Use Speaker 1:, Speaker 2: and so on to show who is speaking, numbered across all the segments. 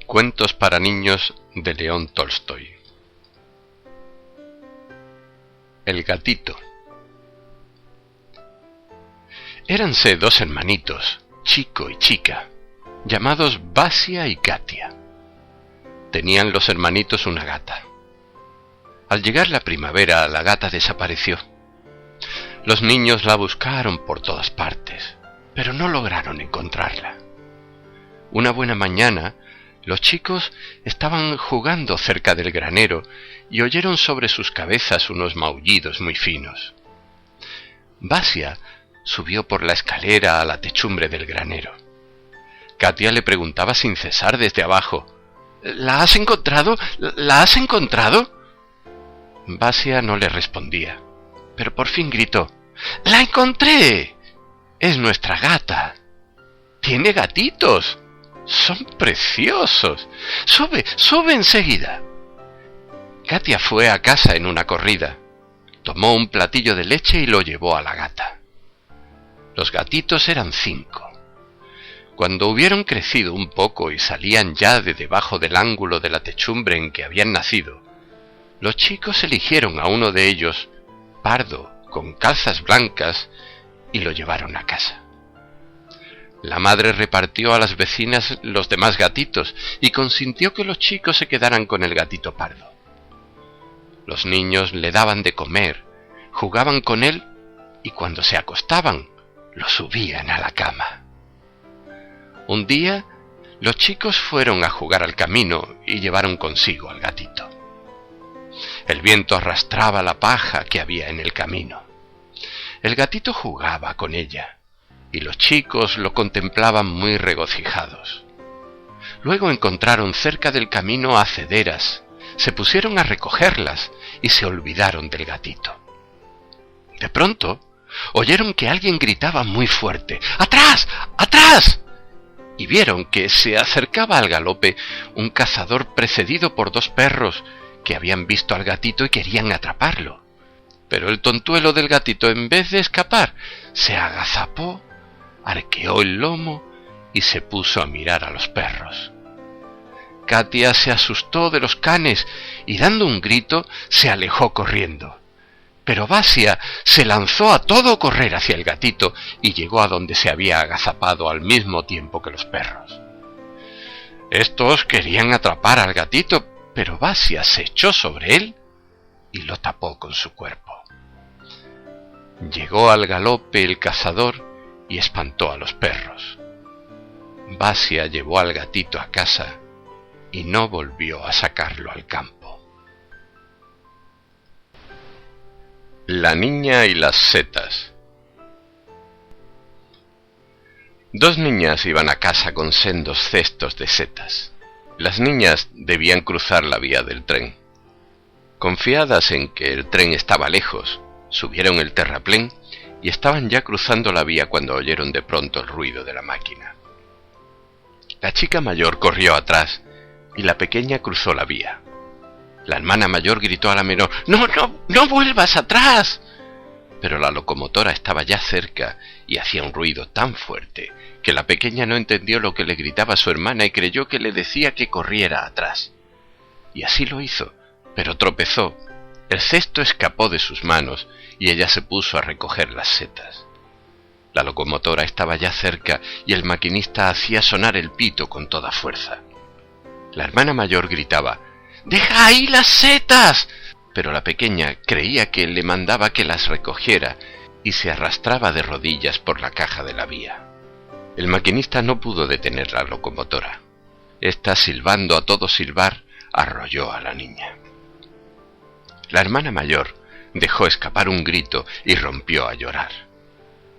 Speaker 1: Cuentos para niños de León Tolstoy. El gatito. Éranse dos hermanitos, chico y chica, llamados Vasia y Katia. Tenían los hermanitos una gata. Al llegar la primavera, la gata desapareció. Los niños la buscaron por todas partes, pero no lograron encontrarla. Una buena mañana, los chicos estaban jugando cerca del granero y oyeron sobre sus cabezas unos maullidos muy finos. Vasia subió por la escalera a la techumbre del granero. Katia le preguntaba sin cesar desde abajo: ¿La has encontrado? ¿La has encontrado? Vasia no le respondía, pero por fin gritó: ¡La encontré! ¡Es nuestra gata! ¡Tiene gatitos! ¡Son preciosos! ¡Sube enseguida! Katia fue a casa en una corrida. Tomó un platillo de leche y lo llevó a la gata. Los gatitos eran 5. Cuando hubieron crecido un poco y salían ya de debajo del ángulo de la techumbre en que habían nacido, los chicos eligieron a uno de ellos, pardo, con calzas blancas, y lo llevaron a casa. La madre repartió a las vecinas los demás gatitos y consintió que los chicos se quedaran con el gatito pardo. Los niños le daban de comer, jugaban con él y cuando se acostaban, lo subían a la cama. Un día, los chicos fueron a jugar al camino y llevaron consigo al gatito. El viento arrastraba la paja que había en el camino. El gatito jugaba con ella y los chicos lo contemplaban muy regocijados. Luego encontraron cerca del camino hacederas, se pusieron a recogerlas y se olvidaron del gatito. De pronto, oyeron que alguien gritaba muy fuerte: ¡Atrás! ¡Atrás! Y vieron que se acercaba al galope un cazador precedido por 2 perros que habían visto al gatito y querían atraparlo. Pero el tontuelo del gatito, en vez de escapar, se agazapó, arqueó el lomo y se puso a mirar a los perros. Katia se asustó de los canes y dando un grito se alejó corriendo. Pero Vasia se lanzó a todo correr hacia el gatito y llegó a donde se había agazapado al mismo tiempo que los perros. Estos querían atrapar al gatito, pero Vasia se echó sobre él y lo tapó con su cuerpo. Llegó al galope el cazador y espantó a los perros. Vasia llevó al gatito a casa y no volvió a sacarlo al campo. La niña y las setas. 2 niñas iban a casa con sendos cestos de setas. Las niñas debían cruzar la vía del tren. Confiadas en que el tren estaba lejos, subieron el terraplén y estaban ya cruzando la vía cuando oyeron de pronto el ruido de la máquina. La chica mayor corrió atrás y la pequeña cruzó la vía. La hermana mayor gritó a la menor: ¡No vuelvas atrás! Pero la locomotora estaba ya cerca y hacía un ruido tan fuerte que la pequeña no entendió lo que le gritaba su hermana y creyó que le decía que corriera atrás. Y así lo hizo, pero tropezó. El cesto escapó de sus manos y ella se puso a recoger las setas. La locomotora estaba ya cerca y el maquinista hacía sonar el pito con toda fuerza. La hermana mayor gritaba: ¡Deja ahí las setas! Pero la pequeña creía que le mandaba que las recogiera y se arrastraba de rodillas por la caja de la vía. El maquinista no pudo detener la locomotora. Esta, silbando a todo silbar, arrolló a la niña. La hermana mayor dejó escapar un grito y rompió a llorar.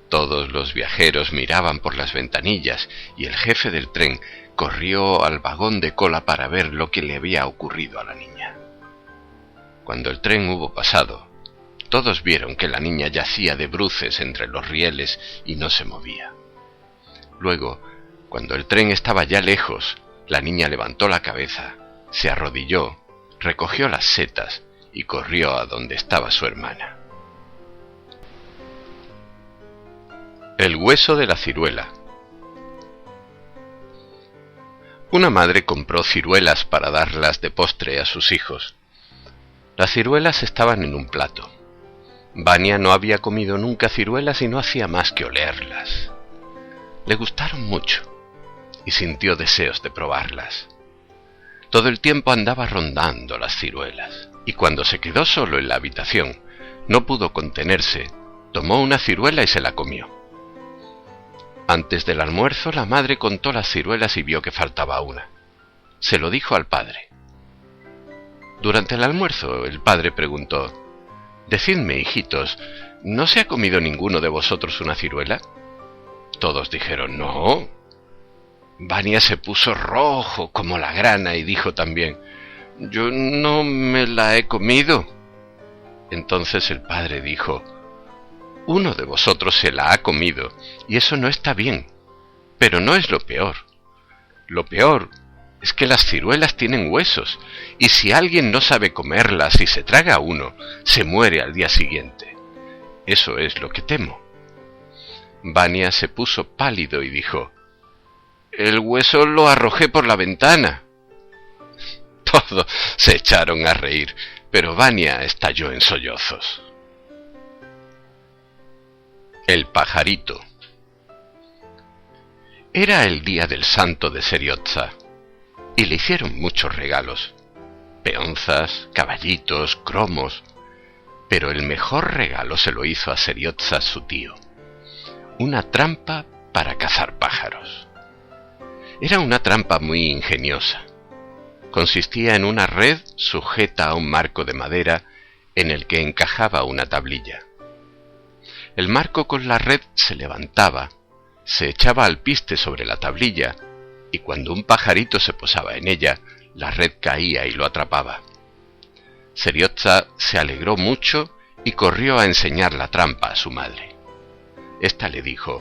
Speaker 1: Todos los viajeros miraban por las ventanillas y el jefe del tren corrió al vagón de cola para ver lo que le había ocurrido a la niña. Cuando el tren hubo pasado, todos vieron que la niña yacía de bruces entre los rieles y no se movía. Luego, cuando el tren estaba ya lejos, la niña levantó la cabeza, se arrodilló, recogió las setas y corrió a donde estaba su hermana. El hueso de la ciruela. Una madre compró ciruelas para darlas de postre a sus hijos. Las ciruelas estaban en un plato. Vania no había comido nunca ciruelas y no hacía más que olerlas. Le gustaron mucho y sintió deseos de probarlas. Todo el tiempo andaba rondando las ciruelas, y cuando se quedó solo en la habitación, no pudo contenerse, tomó una ciruela y se la comió. Antes del almuerzo, la madre contó las ciruelas y vio que faltaba una. Se lo dijo al padre. Durante el almuerzo, el padre preguntó: «Decidme, hijitos, ¿no se ha comido ninguno de vosotros una ciruela?» Todos dijeron «No». Vania se puso rojo como la grana y dijo también: «Yo no me la he comido». Entonces el padre dijo: «Uno de vosotros se la ha comido, y eso no está bien, pero no es lo peor. Lo peor es que las ciruelas tienen huesos, y si alguien no sabe comerlas y se traga uno, se muere al día siguiente. Eso es lo que temo». Vania se puso pálido y dijo: «El hueso lo arrojé por la ventana». Todos se echaron a reír, pero Vania estalló en sollozos. El pajarito. Era el día del santo de Seriotza, y le hicieron muchos regalos: peonzas, caballitos, cromos. Pero el mejor regalo se lo hizo a Seriotza su tío: una trampa para cazar pájaros. Era una trampa muy ingeniosa. Consistía en una red sujeta a un marco de madera en el que encajaba una tablilla. El marco con la red se levantaba, se echaba alpiste sobre la tablilla, y cuando un pajarito se posaba en ella, la red caía y lo atrapaba. Seriotza se alegró mucho y corrió a enseñar la trampa a su madre. Esta le dijo: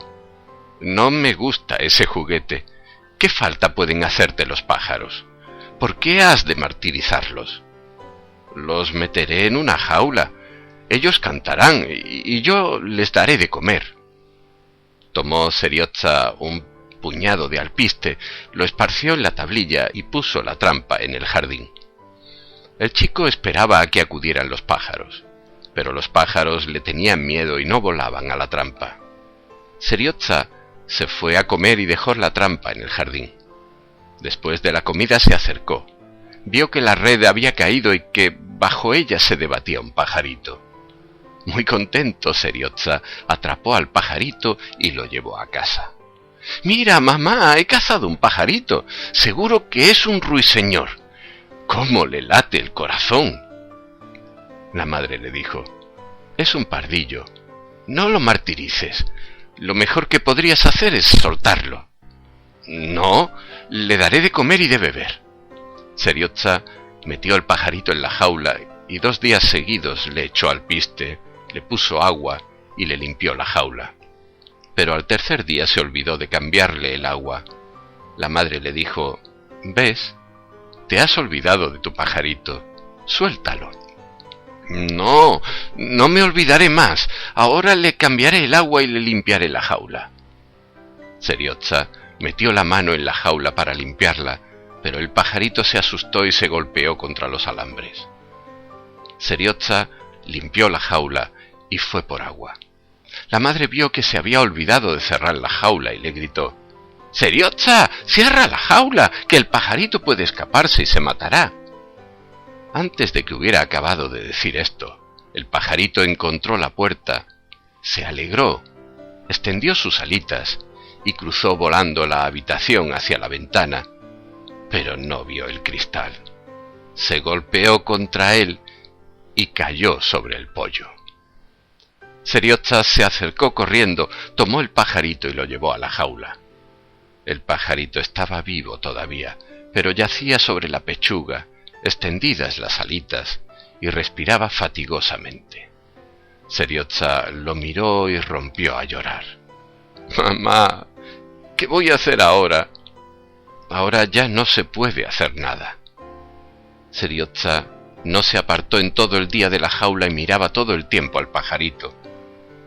Speaker 1: «No me gusta ese juguete. ¿Qué falta pueden hacerte los pájaros? ¿Por qué has de martirizarlos? Los meteré en una jaula. Ellos cantarán y yo les daré de comer». Tomó Seriotza un puñado de alpiste, lo esparció en la tablilla y puso la trampa en el jardín. El chico esperaba a que acudieran los pájaros, pero los pájaros le tenían miedo y no volaban a la trampa. Seriotza se fue a comer y dejó la trampa en el jardín. Después de la comida se acercó. Vio que la red había caído y que bajo ella se debatía un pajarito. Muy contento, Seriotza atrapó al pajarito y lo llevó a casa. «Mira, mamá, he cazado un pajarito. Seguro que es un ruiseñor. ¡Cómo le late el corazón!». La madre le dijo: «Es un pardillo. No lo martirices. Lo mejor que podrías hacer es soltarlo». «No, le daré de comer y de beber». Seriotza metió al pajarito en la jaula y 2 días seguidos le echó alpiste, le puso agua y le limpió la jaula. Pero al 3er día se olvidó de cambiarle el agua. La madre le dijo: «¿Ves? Te has olvidado de tu pajarito. Suéltalo». «No, no me olvidaré más. Ahora le cambiaré el agua y le limpiaré la jaula». Seriotza metió la mano en la jaula para limpiarla, pero el pajarito se asustó y se golpeó contra los alambres. Seriotza limpió la jaula y fue por agua. La madre vio que se había olvidado de cerrar la jaula y le gritó: «Seriotza, cierra la jaula, que el pajarito puede escaparse y se matará». Antes de que hubiera acabado de decir esto, el pajarito encontró la puerta, se alegró, extendió sus alitas y cruzó volando la habitación hacia la ventana, pero no vio el cristal. Se golpeó contra él y cayó sobre el pollo. Seriotza se acercó corriendo, tomó el pajarito y lo llevó a la jaula. El pajarito estaba vivo todavía, pero yacía sobre la pechuga, extendidas las alitas, y respiraba fatigosamente. Seriotza lo miró y rompió a llorar. «Mamá, ¿qué voy a hacer ahora? Ahora ya no se puede hacer nada». Seriotza no se apartó en todo el día de la jaula y miraba todo el tiempo al pajarito,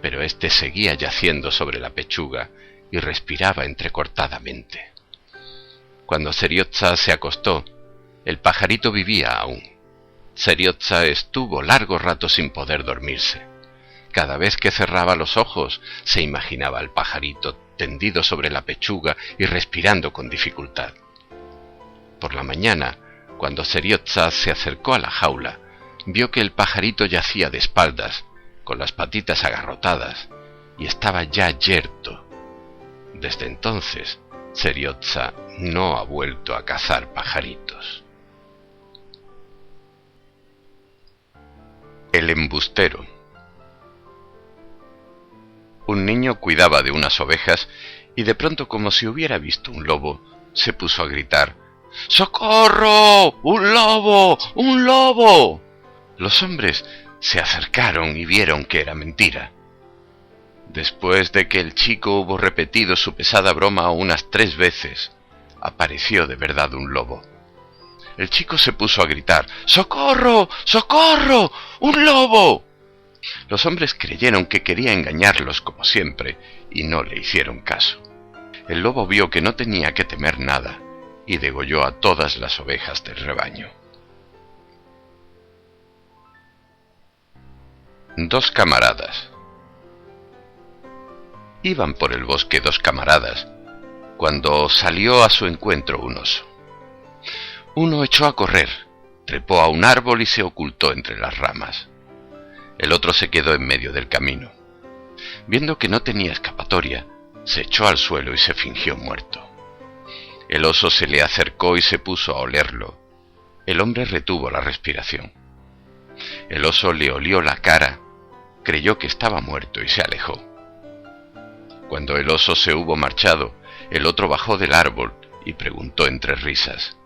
Speaker 1: pero éste seguía yaciendo sobre la pechuga y respiraba entrecortadamente. Cuando Seriotza se acostó, el pajarito vivía aún. Seriotza estuvo largo rato sin poder dormirse. Cada vez que cerraba los ojos, se imaginaba al pajarito tendido sobre la pechuga y respirando con dificultad. Por la mañana, cuando Seriotza se acercó a la jaula, vio que el pajarito yacía de espaldas, con las patitas agarrotadas, y estaba ya yerto. Desde entonces, Seriotza no ha vuelto a cazar pajaritos. El embustero. Un niño cuidaba de unas ovejas y de pronto, como si hubiera visto un lobo, se puso a gritar: ¡Socorro! ¡Un lobo! ¡Un lobo! Los hombres se acercaron y vieron que era mentira. Después de que el chico hubo repetido su pesada broma unas 3 veces, apareció de verdad un lobo. El chico se puso a gritar: ¡Socorro! ¡Socorro! ¡Un lobo! Los hombres creyeron que quería engañarlos como siempre y no le hicieron caso. El lobo vio que no tenía que temer nada y degolló a todas las ovejas del rebaño. 2 camaradas. Iban por el bosque 2 camaradas cuando salió a su encuentro un oso. Uno echó a correr, trepó a un árbol y se ocultó entre las ramas. El otro se quedó en medio del camino. Viendo que no tenía escapatoria, se echó al suelo y se fingió muerto. El oso se le acercó y se puso a olerlo. El hombre retuvo la respiración. El oso le olió la cara, creyó que estaba muerto y se alejó. Cuando el oso se hubo marchado, el otro bajó del árbol y preguntó entre risas: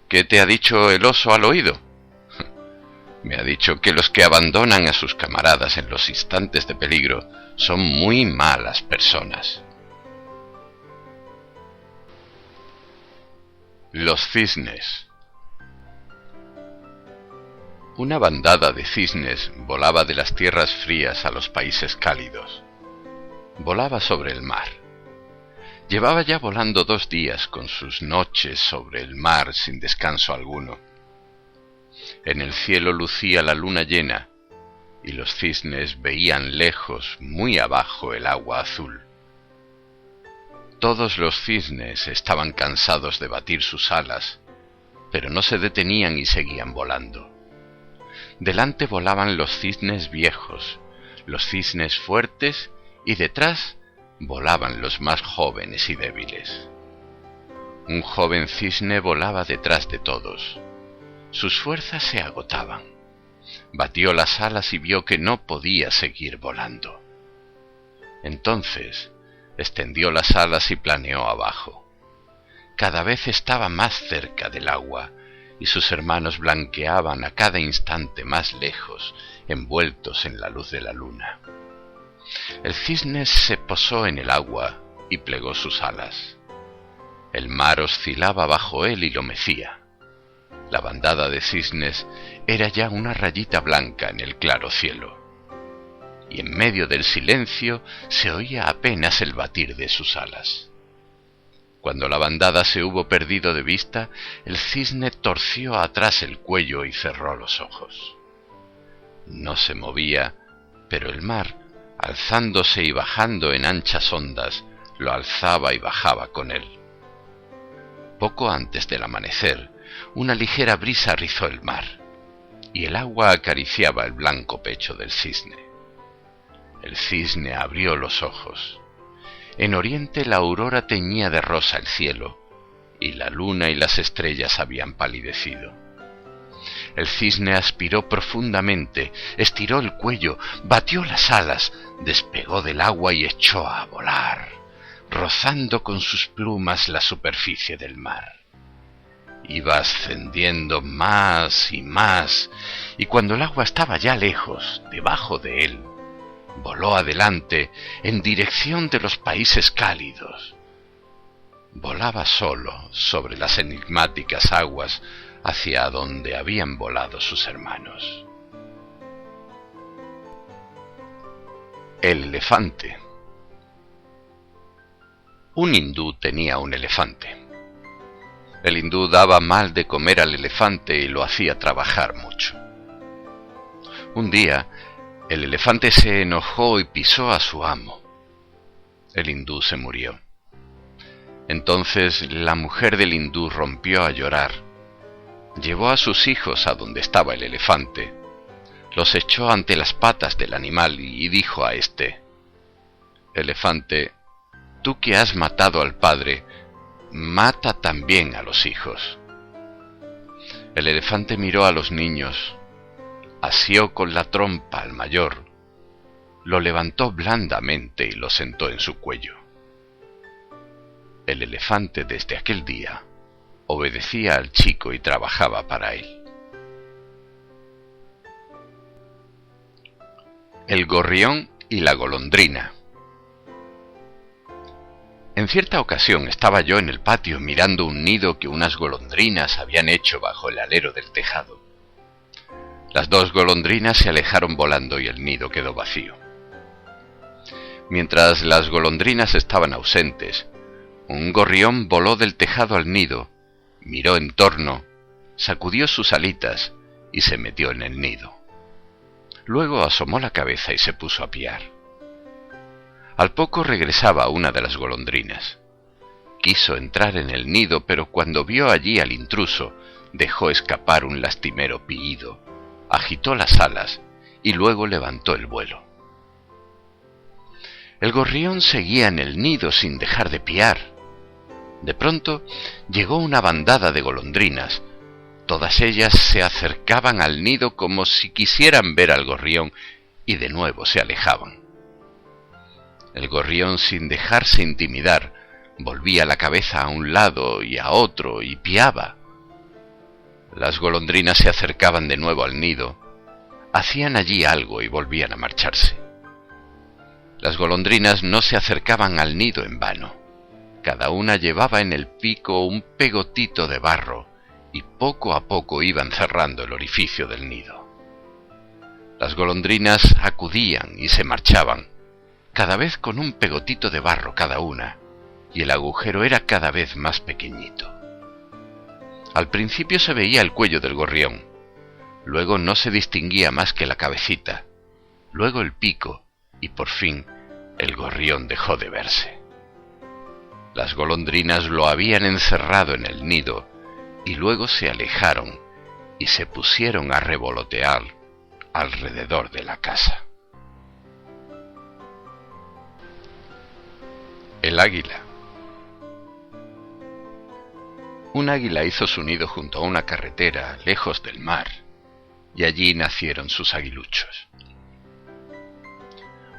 Speaker 1: ¿Qué te ha dicho el oso al oído? Me ha dicho que los que abandonan a sus camaradas en los instantes de peligro son muy malas personas. Los cisnes. Una bandada de cisnes volaba de las tierras frías a los países cálidos. Volaba sobre el mar. Llevaba ya volando 2 días con sus noches sobre el mar sin descanso alguno. En el cielo lucía la luna llena y los cisnes veían lejos, muy abajo, el agua azul. Todos los cisnes estaban cansados de batir sus alas, pero no se detenían y seguían volando. Delante volaban los cisnes viejos, los cisnes fuertes, y detrás volaban los más jóvenes y débiles. Un joven cisne volaba detrás de todos. Sus fuerzas se agotaban. Batió las alas y vio que no podía seguir volando. Entonces extendió las alas y planeó abajo. Cada vez estaba más cerca del agua, y sus hermanos blanqueaban a cada instante más lejos, envueltos en la luz de la luna. El cisne se posó en el agua y plegó sus alas. El mar oscilaba bajo él y lo mecía. La bandada de cisnes era ya una rayita blanca en el claro cielo, y en medio del silencio se oía apenas el batir de sus alas. Cuando la bandada se hubo perdido de vista, el cisne torció atrás el cuello y cerró los ojos. No se movía, pero el mar, alzándose y bajando en anchas ondas, lo alzaba y bajaba con él. Poco antes del amanecer, una ligera brisa rizó el mar, y el agua acariciaba el blanco pecho del cisne. El cisne abrió los ojos. En oriente la aurora teñía de rosa el cielo, y la luna y las estrellas habían palidecido. El cisne aspiró profundamente, estiró el cuello, batió las alas, despegó del agua y echó a volar, rozando con sus plumas la superficie del mar. Iba ascendiendo más y más, y cuando el agua estaba ya lejos, debajo de él, voló adelante en dirección de los países cálidos. Volaba solo sobre las enigmáticas aguas hacia donde habían volado sus hermanos. El elefante. Un hindú tenía un elefante. El hindú daba mal de comer al elefante y lo hacía trabajar mucho. Un día, el elefante se enojó y pisó a su amo. El hindú se murió. Entonces la mujer del hindú rompió a llorar. Llevó a sus hijos a donde estaba el elefante. Los echó ante las patas del animal y dijo a este: «Elefante, tú que has matado al padre, mata también a los hijos». El elefante miró a los niños, asió con la trompa al mayor, lo levantó blandamente y lo sentó en su cuello. El elefante desde aquel día obedecía al chico y trabajaba para él. El gorrión y la golondrina. En cierta ocasión estaba yo en el patio mirando un nido que unas golondrinas habían hecho bajo el alero del tejado. Las dos golondrinas se alejaron volando y el nido quedó vacío. Mientras las golondrinas estaban ausentes, un gorrión voló del tejado al nido, miró en torno, sacudió sus alitas y se metió en el nido. Luego asomó la cabeza y se puso a piar. Al poco regresaba una de las golondrinas. Quiso entrar en el nido, pero cuando vio allí al intruso, dejó escapar un lastimero piído, agitó las alas y luego levantó el vuelo. El gorrión seguía en el nido sin dejar de piar. De pronto llegó una bandada de golondrinas. Todas ellas se acercaban al nido como si quisieran ver al gorrión y de nuevo se alejaban. El gorrión, sin dejarse intimidar, volvía la cabeza a un lado y a otro y piaba. Las golondrinas se acercaban de nuevo al nido, hacían allí algo y volvían a marcharse. Las golondrinas no se acercaban al nido en vano. Cada una llevaba en el pico un pegotito de barro y poco a poco iban cerrando el orificio del nido. Las golondrinas acudían y se marchaban, cada vez con un pegotito de barro cada una, y el agujero era cada vez más pequeñito. Al principio se veía el cuello del gorrión, luego no se distinguía más que la cabecita, luego el pico, y por fin el gorrión dejó de verse. Las golondrinas lo habían encerrado en el nido, y luego se alejaron y se pusieron a revolotear alrededor de la casa. El águila. Un águila hizo su nido junto a una carretera, lejos del mar, y allí nacieron sus aguiluchos.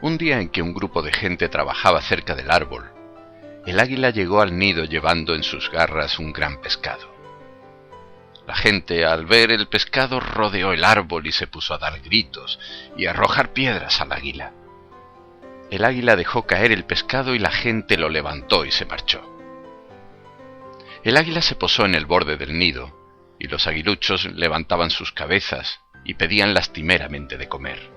Speaker 1: Un día en que un grupo de gente trabajaba cerca del árbol, el águila llegó al nido llevando en sus garras un gran pescado. La gente, al ver el pescado, rodeó el árbol y se puso a dar gritos y a arrojar piedras al águila. El águila dejó caer el pescado y la gente lo levantó y se marchó. El águila se posó en el borde del nido y los aguiluchos levantaban sus cabezas y pedían lastimeramente de comer.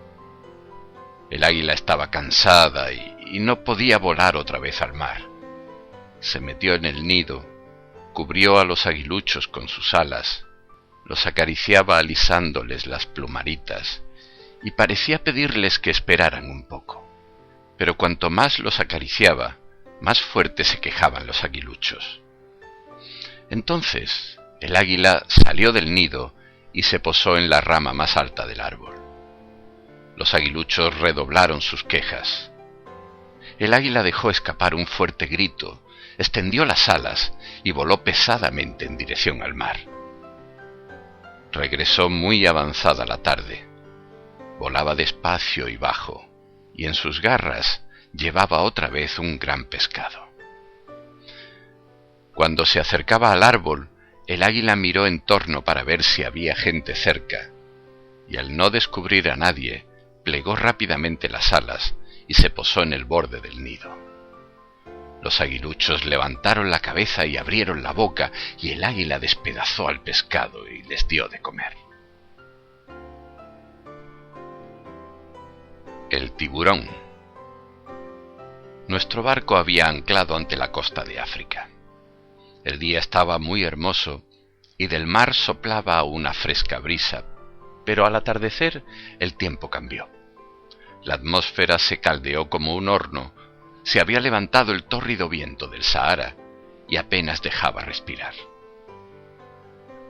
Speaker 1: El águila estaba cansada y no podía volar otra vez al mar. Se metió en el nido, cubrió a los aguiluchos con sus alas, los acariciaba alisándoles las plumaritas y parecía pedirles que esperaran un poco. Pero cuanto más los acariciaba, más fuerte se quejaban los aguiluchos. Entonces el águila salió del nido y se posó en la rama más alta del árbol. Los aguiluchos redoblaron sus quejas. El águila dejó escapar un fuerte grito, extendió las alas y voló pesadamente en dirección al mar. Regresó muy avanzada la tarde. Volaba despacio y bajo, y en sus garras llevaba otra vez un gran pescado. Cuando se acercaba al árbol, el águila miró en torno para ver si había gente cerca, y al no descubrir a nadie, plegó rápidamente las alas y se posó en el borde del nido. Los aguiluchos levantaron la cabeza y abrieron la boca, y el águila despedazó al pescado y les dio de comer. El tiburón. Nuestro barco había anclado ante la costa de África. El día estaba muy hermoso y del mar soplaba una fresca brisa, pero al atardecer el tiempo cambió. La atmósfera se caldeó como un horno, se había levantado el tórrido viento del Sahara y apenas dejaba respirar.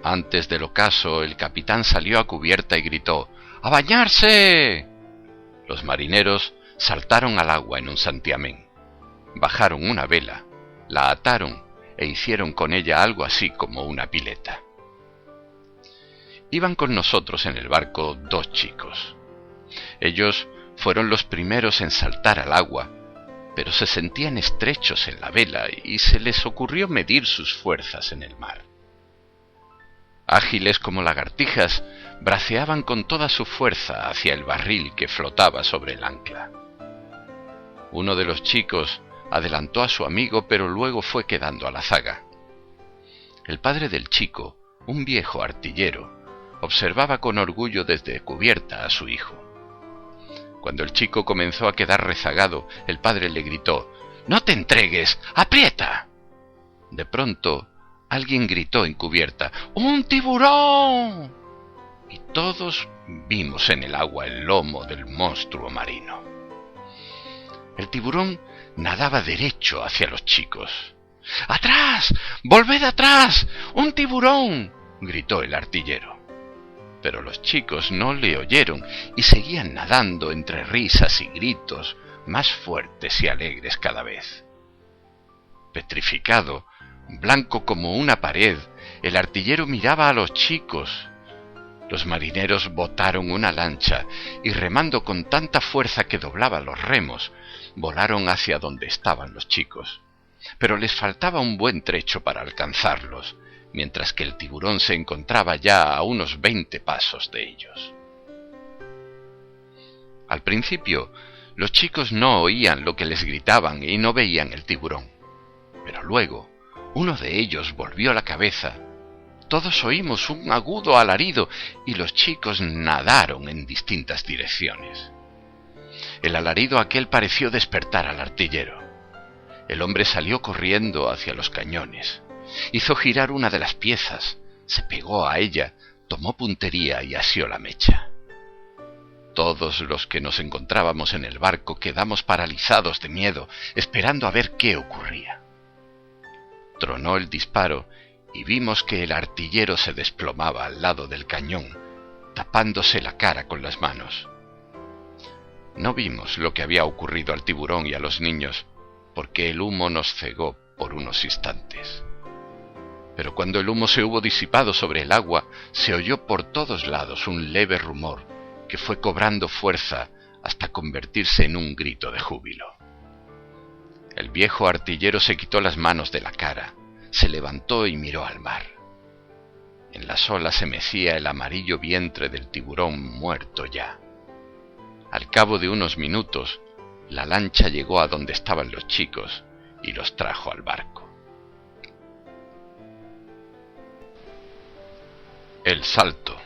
Speaker 1: Antes del ocaso, el capitán salió a cubierta y gritó: ¡A bañarse! Los marineros saltaron al agua en un santiamén, bajaron una vela, la ataron e hicieron con ella algo así como una pileta. Iban con nosotros en el barco 2 chicos. Ellos fueron los primeros en saltar al agua, pero se sentían estrechos en la vela y se les ocurrió medir sus fuerzas en el mar. Ágiles como lagartijas, braceaban con toda su fuerza hacia el barril que flotaba sobre el ancla. Uno de los chicos adelantó a su amigo, pero luego fue quedando a la zaga. El padre del chico, un viejo artillero, observaba con orgullo desde cubierta a su hijo. Cuando el chico comenzó a quedar rezagado, el padre le gritó: «¡No te entregues! ¡Aprieta!». De pronto, alguien gritó en cubierta: «¡Un tiburón!». Y todos vimos en el agua el lomo del monstruo marino. El tiburón nadaba derecho hacia los chicos. «¡Atrás! ¡Volved atrás! ¡Un tiburón!», gritó el artillero. Pero los chicos no le oyeron y seguían nadando entre risas y gritos, más fuertes y alegres cada vez. Petrificado, blanco como una pared, el artillero miraba a los chicos. Los marineros botaron una lancha y, remando con tanta fuerza que doblaba los remos, volaron hacia donde estaban los chicos. Pero les faltaba un buen trecho para alcanzarlos, mientras que el tiburón se encontraba ya a unos 20 pasos de ellos. Al principio, los chicos no oían lo que les gritaban y no veían el tiburón. Pero luego, uno de ellos volvió la cabeza. Todos oímos un agudo alarido y los chicos nadaron en distintas direcciones. El alarido aquel pareció despertar al artillero. El hombre salió corriendo hacia los cañones. Hizo girar una de las piezas, se pegó a ella, tomó puntería y asió la mecha. Todos los que nos encontrábamos en el barco quedamos paralizados de miedo, esperando a ver qué ocurría. Tronó el disparo y vimos que el artillero se desplomaba al lado del cañón, tapándose la cara con las manos. No vimos lo que había ocurrido al tiburón y a los niños, porque el humo nos cegó por unos instantes. Pero cuando el humo se hubo disipado sobre el agua, se oyó por todos lados un leve rumor que fue cobrando fuerza hasta convertirse en un grito de júbilo. El viejo artillero se quitó las manos de la cara, se levantó y miró al mar. En las olas se mecía el amarillo vientre del tiburón muerto ya. Al cabo de unos minutos, la lancha llegó a donde estaban los chicos y los trajo al barco. El salto.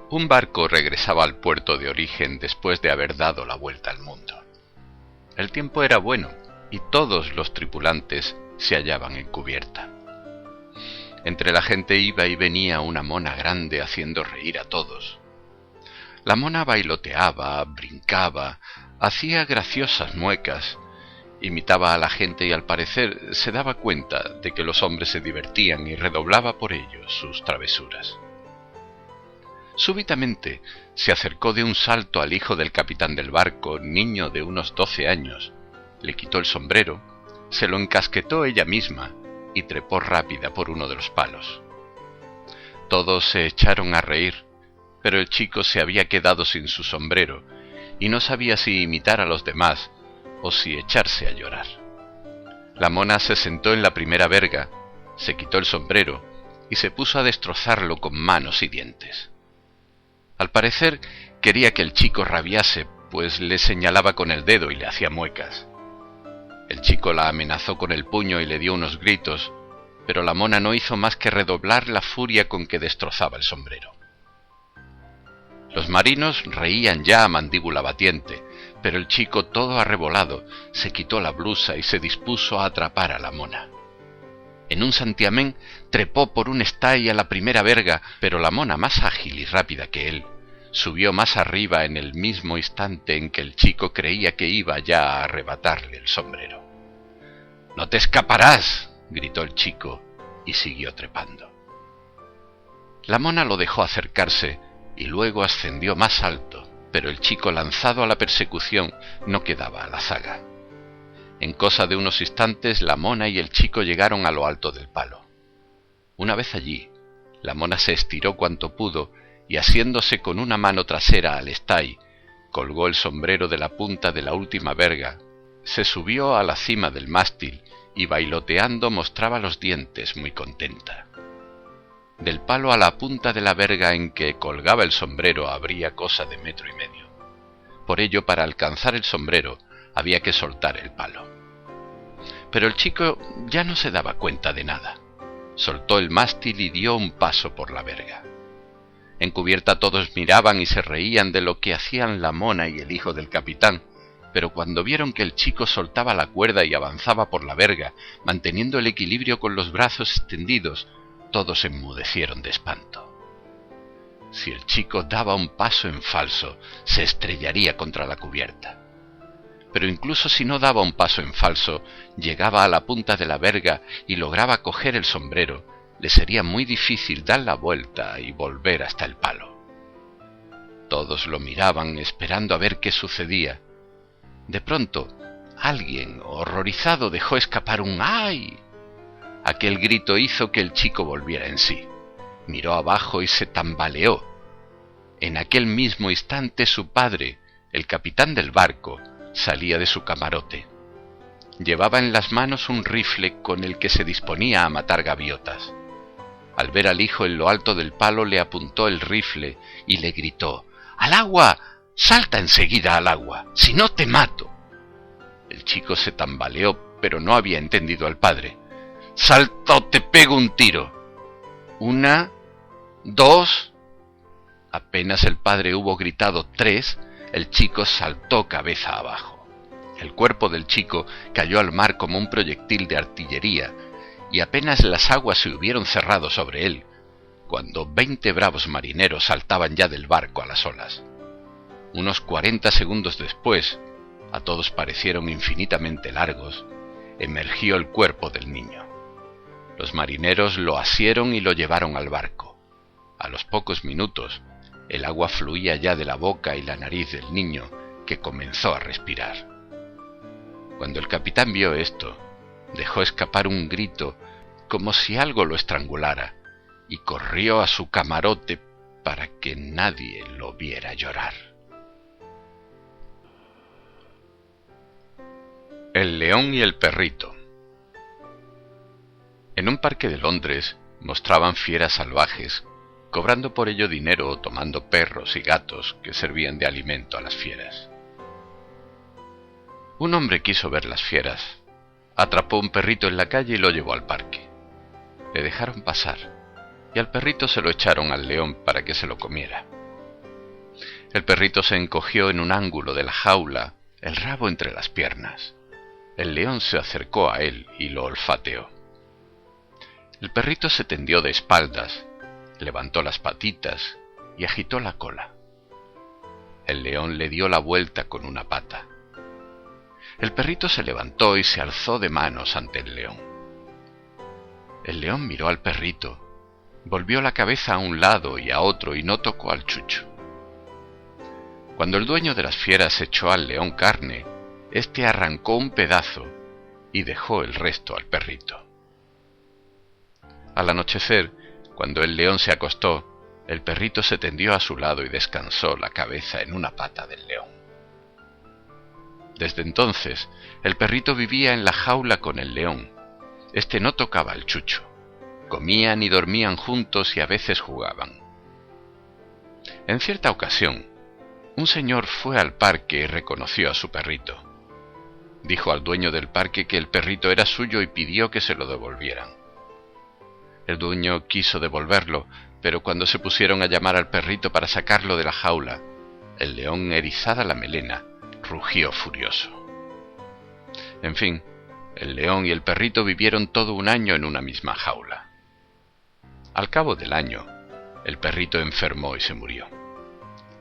Speaker 1: Un barco regresaba al puerto de origen después de haber dado la vuelta al mundo. El tiempo era bueno y todos los tripulantes se hallaban en cubierta. Entre la gente iba y venía una mona grande haciendo reír a todos. La mona bailoteaba, brincaba, hacía graciosas muecas, imitaba a la gente y al parecer se daba cuenta de que los hombres se divertían y redoblaba por ello sus travesuras. Súbitamente se acercó de un salto al hijo del capitán del barco, niño de unos 12 años, le quitó el sombrero, se lo encasquetó ella misma y trepó rápida por uno de los palos. Todos se echaron a reír, pero el chico se había quedado sin su sombrero y no sabía si imitar a los demás o si echarse a llorar. La mona se sentó en la primera verga, se quitó el sombrero y se puso a destrozarlo con manos y dientes. Al parecer quería que el chico rabiase, pues le señalaba con el dedo y le hacía muecas. El chico la amenazó con el puño y le dio unos gritos, pero la mona no hizo más que redoblar la furia con que destrozaba el sombrero. Los marinos reían ya a mandíbula batiente, Pero el chico, todo arrebolado, se quitó la blusa y se dispuso a atrapar a la mona. En un santiamén trepó por un estay a la primera verga, pero la mona, más ágil y rápida que él, subió más arriba en el mismo instante en que el chico creía que iba ya a arrebatarle el sombrero. «¡No te escaparás!», gritó el chico y siguió trepando. La mona lo dejó acercarse y luego ascendió más alto, pero el chico, lanzado a la persecución, no quedaba a la zaga. En cosa de unos instantes, la mona y el chico llegaron a lo alto del palo. Una vez allí, la mona se estiró cuanto pudo y, asiéndose con una mano trasera al estay, colgó el sombrero de la punta de la última verga, se subió a la cima del mástil y, bailoteando, mostraba los dientes muy contenta. Del palo a la punta de la verga en que colgaba el sombrero habría cosa de 1,5 metros. Por ello, para alcanzar el sombrero, había que soltar el palo. Pero el chico ya no se daba cuenta de nada. Soltó el mástil y dio un paso por la verga. En cubierta todos miraban y se reían de lo que hacían la mona y el hijo del capitán, pero cuando vieron que el chico soltaba la cuerda y avanzaba por la verga, manteniendo el equilibrio con los brazos extendidos, todos enmudecieron de espanto. Si el chico daba un paso en falso, se estrellaría contra la cubierta. Pero incluso si no daba un paso en falso, llegaba a la punta de la verga y lograba coger el sombrero, le sería muy difícil dar la vuelta y volver hasta el palo. Todos lo miraban esperando a ver qué sucedía. De pronto, alguien, horrorizado, dejó escapar un ¡ay! Aquel grito hizo que el chico volviera en sí. Miró abajo y se tambaleó. En aquel mismo instante su padre, el capitán del barco, salía de su camarote. Llevaba en las manos un rifle con el que se disponía a matar gaviotas. Al ver al hijo en lo alto del palo, le apuntó el rifle y le gritó: «¡Al agua! ¡Salta enseguida al agua! ¡Si no te mato!». El chico se tambaleó, pero no había entendido al padre. «¡Salta o te pego un tiro!». «1, 2». Apenas el padre hubo gritado 3, el chico saltó cabeza abajo. El cuerpo del chico cayó al mar como un proyectil de artillería, y apenas las aguas se hubieron cerrado sobre él, cuando 20 bravos marineros saltaban ya del barco a las olas. Unos 40 segundos después, a todos parecieron infinitamente largos, emergió el cuerpo del niño. Los marineros lo asieron y lo llevaron al barco. A los pocos minutos, el agua fluía ya de la boca y la nariz del niño, que comenzó a respirar. Cuando el capitán vio esto, dejó escapar un grito como si algo lo estrangulara, y corrió a su camarote para que nadie lo viera llorar. El león y el perrito. En un parque de Londres mostraban fieras salvajes, cobrando por ello dinero o tomando perros y gatos que servían de alimento a las fieras. Un hombre quiso ver las fieras. Atrapó un perrito en la calle y lo llevó al parque. Le dejaron pasar, y al perrito se lo echaron al león para que se lo comiera. El perrito se encogió en un ángulo de la jaula, el rabo entre las piernas. El león se acercó a él y lo olfateó. El perrito se tendió de espaldas, levantó las patitas y agitó la cola. El león le dio la vuelta con una pata. El perrito se levantó y se alzó de manos ante el león. El león miró al perrito, volvió la cabeza a un lado y a otro y no tocó al chucho. Cuando el dueño de las fieras echó al león carne, éste arrancó un pedazo y dejó el resto al perrito. Al anochecer, cuando el león se acostó, el perrito se tendió a su lado y descansó la cabeza en una pata del león. Desde entonces, el perrito vivía en la jaula con el león. Este no tocaba al chucho. Comían y dormían juntos y a veces jugaban. En cierta ocasión, un señor fue al parque y reconoció a su perrito. Dijo al dueño del parque que el perrito era suyo y pidió que se lo devolvieran. El dueño quiso devolverlo, pero cuando se pusieron a llamar al perrito para sacarlo de la jaula, el león, erizada la melena, rugió furioso. En fin, el león y el perrito vivieron todo un año en una misma jaula. Al cabo del año, el perrito enfermó y se murió.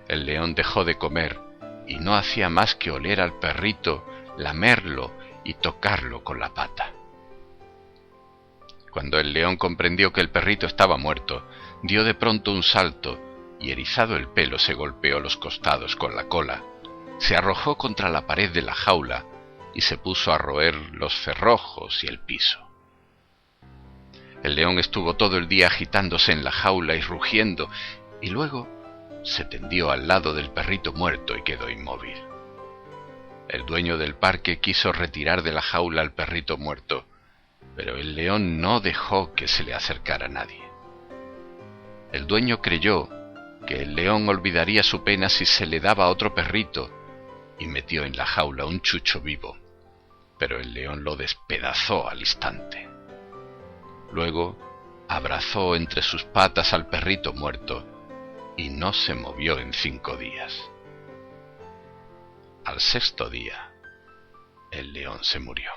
Speaker 1: El león dejó de comer y no hacía más que oler al perrito, lamerlo y tocarlo con la pata. Cuando el león comprendió que el perrito estaba muerto, dio de pronto un salto y, erizado el pelo, se golpeó los costados con la cola, se arrojó contra la pared de la jaula y se puso a roer los cerrojos y el piso. El león estuvo todo el día agitándose en la jaula y rugiendo, y luego se tendió al lado del perrito muerto y quedó inmóvil. El dueño del parque quiso retirar de la jaula al perrito muerto, pero el león no dejó que se le acercara nadie. El dueño creyó que el león olvidaría su pena si se le daba otro perrito y metió en la jaula un chucho vivo, pero el león lo despedazó al instante. Luego abrazó entre sus patas al perrito muerto y no se movió en 5 días. Al 6.º día, el león se murió.